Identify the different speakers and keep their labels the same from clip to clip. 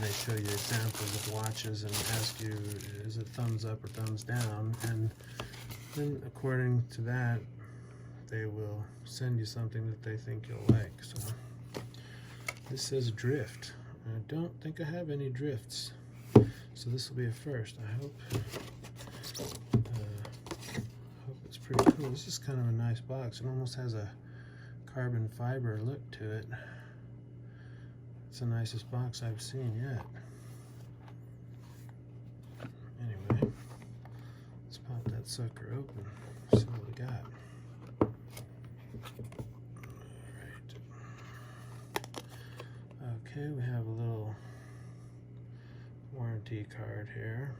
Speaker 1: they show you examples of watches and ask you, is it thumbs up or thumbs down? And then according to that, they will send you something that they think you'll like. So this says drift. I don't think I have any drifts, so this will be a first. I hope it's pretty cool. This is kind of a nice box. It almost has a carbon fiber look to it. It's the nicest box I've seen yet. Anyway, let's pop that sucker open, see what we got. Okay, we have a little warranty card here.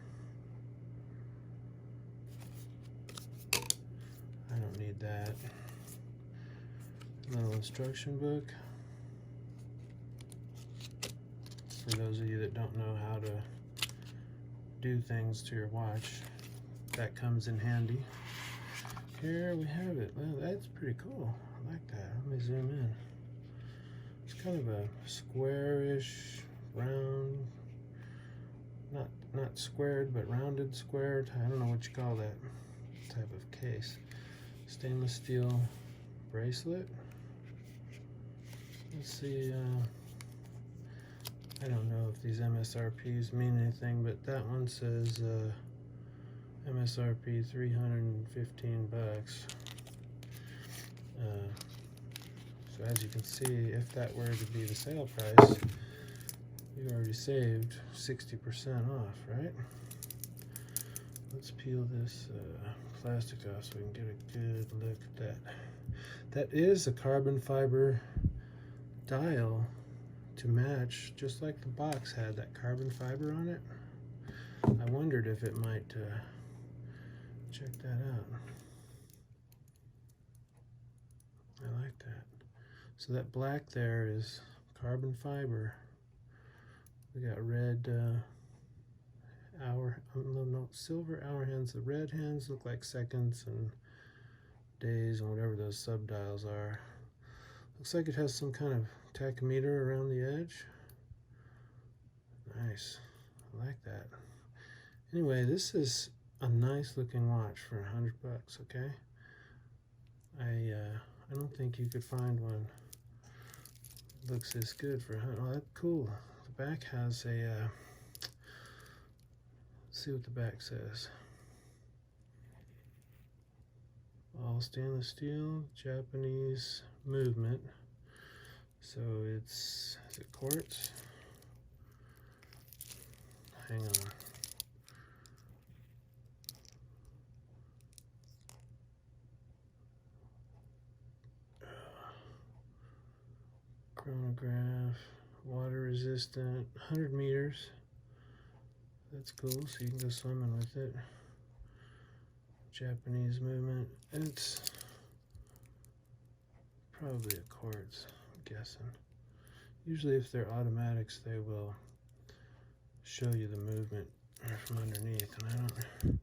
Speaker 1: I don't need that. Little instruction book. For those of you that don't know how to do things to your watch, that comes in handy. Here we have it. Well, that's pretty cool. I like that. Let me zoom in. It's kind of a squarish, round, not squared, but rounded, squared. I don't know what you call that type of case. Stainless steel bracelet. Let's see. I don't know if these MSRPs mean anything, but that one says MSRP 315 bucks. So as you can see, if that were to be the sale price, you already saved 60% off, right? Let's peel this plastic off so we can get a good look at that. That is a carbon fiber dial to match, just like the box had that carbon fiber on it. I wondered if it might check that out. I like that. So that black there is carbon fiber. We got red silver hour hands. The red hands look like seconds and days and whatever those sub dials are. Looks like it has some kind of tachometer around the edge. Nice. I like that. Anyway, this is a nice looking watch for $100 bucks, okay? I don't think you could find one looks this good for $100. Oh, that's cool. The back has a let's see what the back says. All stainless steel, Japanese movement. So is it quartz? Hang on. Chronograph, water resistant, 100 meters. That's cool, so you can go swimming with it. Japanese movement. It's probably a quartz, I'm guessing. Usually if they're automatics, they will show you the movement from underneath. And I don't,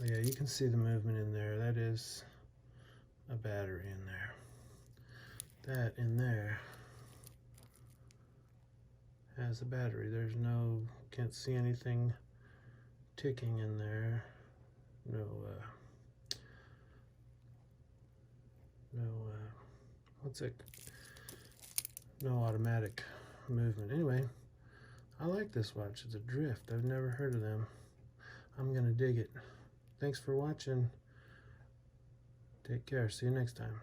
Speaker 1: oh yeah, you can see the movement in there. That is a battery in there. That in there has a battery. There's no, can't see anything ticking in there. No, what's it? No automatic movement. Anyway, I like this watch. It's a Drift. I've never heard of them. I'm gonna dig it. Thanks for watching. Take care. See you next time.